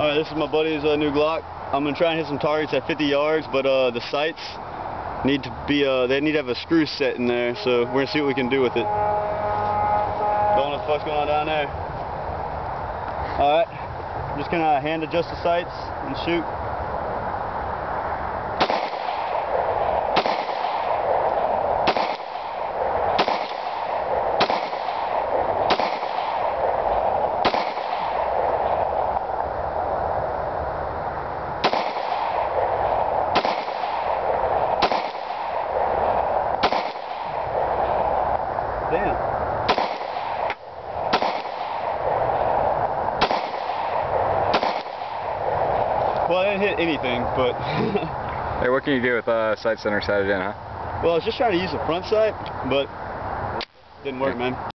Alright, this is my buddy's new Glock. I'm going to try and hit some targets at 50 yards, but the sights need to be, they need to have a screw set in there, so we're going to see what we can do with it. Don't know what the fuck's going on down there. Alright, I'm just going to hand adjust the sights and shoot. Damn. Well, I didn't hit anything, but... Hey, what can you do with sight center sighted in, huh? Well, I was just trying to use the front sight, but didn't work, man.